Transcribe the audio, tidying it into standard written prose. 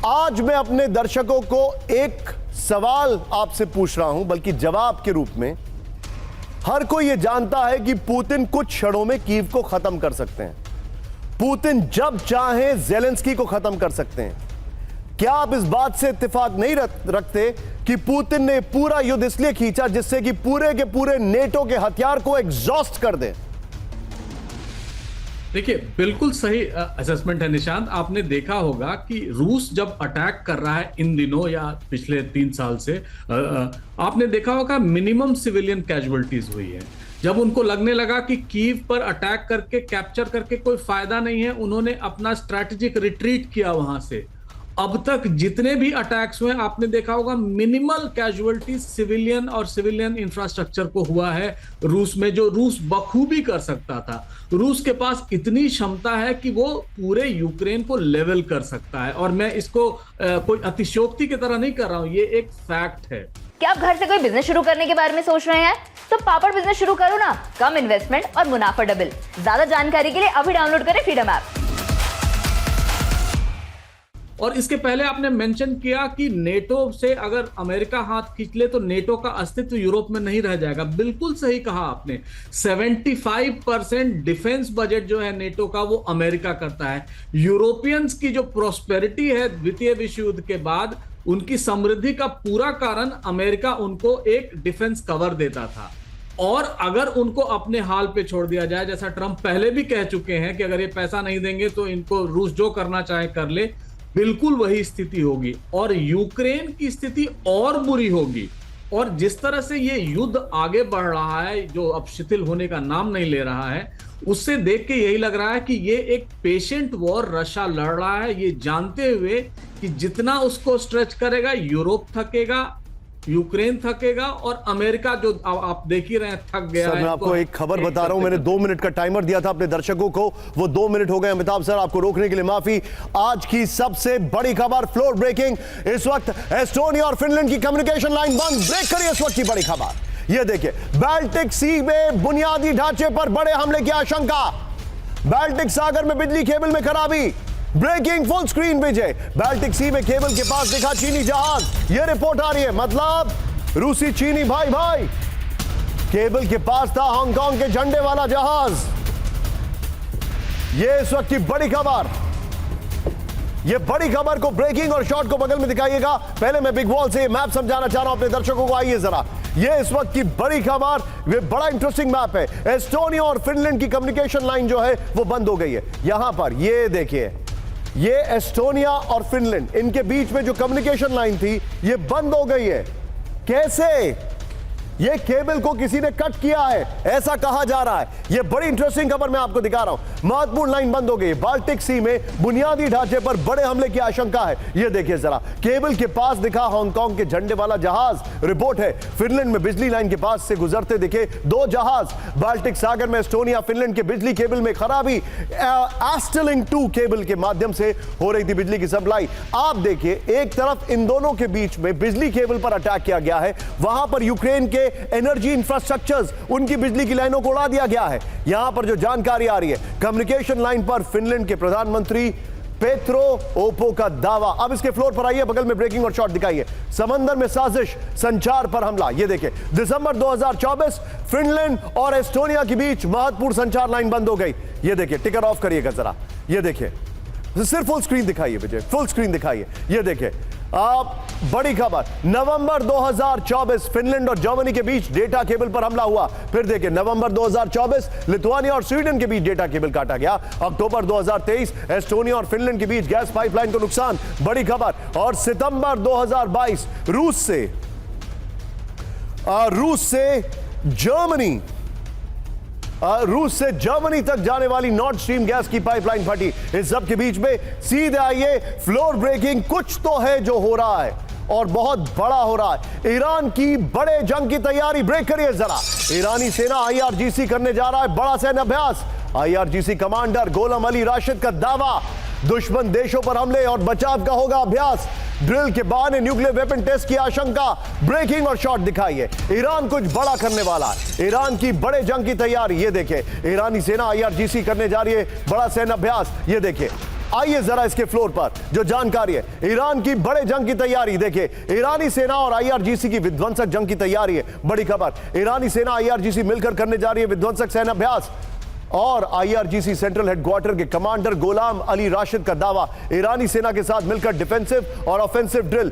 आज मैं अपने दर्शकों को एक सवाल आपसे पूछ रहा हूं, बल्कि जवाब के रूप में। हर कोई यह जानता है कि पुतिन कुछ क्षणों में कीव को खत्म कर सकते हैं। पुतिन जब चाहे ज़ेलेंस्की को खत्म कर सकते हैं। क्या आप इस बात से इत्तेफाक नहीं रखते कि पुतिन ने पूरा युद्ध इसलिए खींचा जिससे कि पूरे के पूरे नेटो के हथियार को एग्जॉस्ट कर दे? देखिए, बिल्कुल सही असेसमेंट है निशांत। आपने देखा होगा कि रूस जब अटैक कर रहा है इन दिनों या पिछले 3 साल से, आपने देखा होगा मिनिमम सिविलियन कैजुअलिटीज हुई है। जब उनको लगने लगा कि कीव पर अटैक करके कैप्चर करके कोई फायदा नहीं है, उन्होंने अपना स्ट्रैटेजिक रिट्रीट किया वहां से। अब तक जितने भी अटैक्स हुए आपने देखा होगा मिनिमल कैजुअलिटी सिविलियन और सिविलियन इंफ्रास्ट्रक्चर को हुआ है रूस में, जो रूस बखूबी कर सकता था। रूस के पास इतनी क्षमता है कि वो पूरे यूक्रेन को लेवल कर सकता है, और मैं इसको कोई अतिशयोक्ति की तरह नहीं कर रहा हूं, ये एक फैक्ट है। क्या आप घर से कोई बिजनेस शुरू करने के बारे में सोच रहे हैं? तो पापड़ बिजनेस शुरू करो ना, कम इन्वेस्टमेंट और मुनाफा डबल। ज्यादा जानकारी के लिए अभी डाउनलोड करें फ्रीडम ऐप। और इसके पहले आपने मेंशन किया कि नेटो से अगर अमेरिका हाथ खींच ले तो नेटो का अस्तित्व यूरोप में नहीं रह जाएगा। बिल्कुल सही कहा आपने। 75% डिफेंस बजट जो है नेटो का, वो अमेरिका करता है। यूरोपियंस की जो प्रोस्पेरिटी है द्वितीय विश्व युद्ध के बाद, उनकी समृद्धि का पूरा कारण अमेरिका उनको एक डिफेंस कवर देता था। और अगर उनको अपने हाल पे छोड़ दिया जाए, जैसा ट्रंप पहले भी कह चुके हैं कि अगर ये पैसा नहीं देंगे तो इनको रूस जो करना चाहे कर ले, बिल्कुल वही स्थिति होगी और यूक्रेन की स्थिति और बुरी होगी। और जिस तरह से ये युद्ध आगे बढ़ रहा है, जो अब शिथिल होने का नाम नहीं ले रहा है, उससे देख के यही लग रहा है कि ये एक पेशेंट वॉर रशिया लड़ रहा है, ये जानते हुए कि जितना उसको स्ट्रेच करेगा यूरोप थकेगा, यूक्रेन थकेगा, और अमेरिका जो आप देख ही रहे हैं थक गया है। मैं आपको एक खबर बता रहा हूं। मैंने 2 मिनट का टाइमर दिया था अपने दर्शकों को, वो 2 मिनट हो गए। अमिताभ सर, आपको रोकने के लिए माफी। आज की सबसे बड़ी खबर, फ्लोर ब्रेकिंग। इस वक्त एस्टोनिया और फिनलैंड की कम्युनिकेशन लाइन बंद। ब्रेक करिए इस वक्त की बड़ी खबर। यह देखिए, बाल्टिक सी में बुनियादी ढांचे पर बड़े हमले की आशंका। बाल्टिक सागर में बिजली केबल में खराबी। ब्रेकिंग फुल स्क्रीन विजय। बाल्टिक सी में केबल के पास दिखा चीनी जहाज। यह रिपोर्ट आ रही है, मतलब रूसी चीनी भाई भाई। केबल के पास था हांगकांग के झंडे वाला जहाज। यह इस वक्त की बड़ी खबर। यह बड़ी खबर को ब्रेकिंग और शॉर्ट को बगल में दिखाइएगा। पहले मैं बिग वॉल से मैप समझाना चाह रहा हूं अपने दर्शकों को। आइए जरा, यह इस वक्त की बड़ी खबर। ये बड़ा इंटरेस्टिंग मैप है। एस्टोनिया और फिनलैंड की कम्युनिकेशन लाइन जो है वो बंद हो गई है। यहां पर ये देखिए, ये एस्टोनिया और फिनलैंड, इनके बीच में जो कम्युनिकेशन लाइन थी ये बंद हो गई है। कैसे? ये केबल को किसी ने कट किया है, ऐसा कहा जा रहा है। ये बड़ी इंटरेस्टिंग खबर मैं आपको दिखा रहा हूं। महत्वपूर्ण लाइन बंद हो गई। बाल्टिक सी में बुनियादी ढांचे पर बड़े हमले की आशंका है। ये देखिए जरा, केबल के पास दिखा हांगकांग के झंडे वाला जहाज। रिपोर्ट है फिनलैंड में बिजली लाइन के पास से गुजरते दिखे 2 जहाज। बाल्टिक सागर में एस्टोनिया फिनलैंड के बिजली केबल में खराबी। एस्टलिंक 2 केबल के माध्यम से हो रही थी बिजली की सप्लाई। आप देखिए, एक तरफ इन दोनों के बीच में बिजली केबल पर अटैक किया गया है, वहां पर यूक्रेन के एनर्जी इंफ्रास्ट्रक्चर्स, उनकी बिजली की लाइनों को उड़ा दिया गया है। यहां पर जो जानकारी आ रही है, कम्युनिकेशन लाइन पर फिनलैंड के प्रधानमंत्री पेत्रो ओपो का दावा। अब इसके फ्लोर पर आइए, बगल में ब्रेकिंग और शॉट दिखाइए। समंदर में साजिश, संचार पर हमला। यह देखिए, दिसंबर 2024 फिनलैंड और एस्टोनिया के बीच महत्वपूर्ण संचार लाइन बंद हो गई। यह देखिए, टिकर ऑफ करिएगा जरा। यह देखिए, सिर्फ फुल स्क्रीन दिखाइए विजय, फुल स्क्रीन दिखाइए। यह देखिए, आप बड़ी खबर, नवंबर 2024 फिनलैंड और जर्मनी के बीच डेटा केबल पर हमला हुआ। फिर देखिए, नवंबर 2024 लिथुआनिया और स्वीडन के बीच डेटा केबल काटा गया। अक्टूबर 2023 एस्टोनिया और फिनलैंड के बीच गैस पाइपलाइन को नुकसान। बड़ी खबर। और सितंबर 2022 रूस से जर्मनी तक जाने वाली नॉर्थ स्ट्रीम गैस की पाइपलाइन फटी। इस सब के बीच में सीधे आइए, फ्लोर ब्रेकिंग। कुछ तो है जो हो रहा है और बहुत बड़ा हो रहा है। ईरान की बड़े जंग की तैयारी। ब्रेक करिए जरा। ईरानी सेना IRGC करने जा रहा है बड़ा सैन्य अभ्यास। IRGC कमांडर गोलाम अली राशिद का दावा, दुश्मन देशों पर हमले और बचाव का होगा अभ्यास। ड्रिल के बहाने न्यूक्लियर वेपन टेस्ट की आशंका। ब्रेकिंग और शॉट दिखाइए। ईरान कुछ बड़ा करने वाला है। ईरान की बड़े जंग की तैयारी। ये देखिए, ईरानी सेना IRGC करने जा रही है बड़ा सैन्य अभ्यास। ये देखिए, आइए जरा इसके फ्लोर पर जो जानकारी है। ईरान की बड़े जंग की तैयारी देखिए, ईरानी सेना और आईआरजीसी की विध्वंसक जंग की तैयारी है। बड़ी खबर, ईरानी सेना आईआरजीसी मिलकर करने जा रही है विध्वंसक सैन्य अभ्यास। और आईआरजीसी सेंट्रल हेडक्वार्टर के कमांडर गोलाम अली राशिद का दावा, ईरानी सेना के साथ मिलकर डिफेंसिव और ऑफेंसिव ड्रिल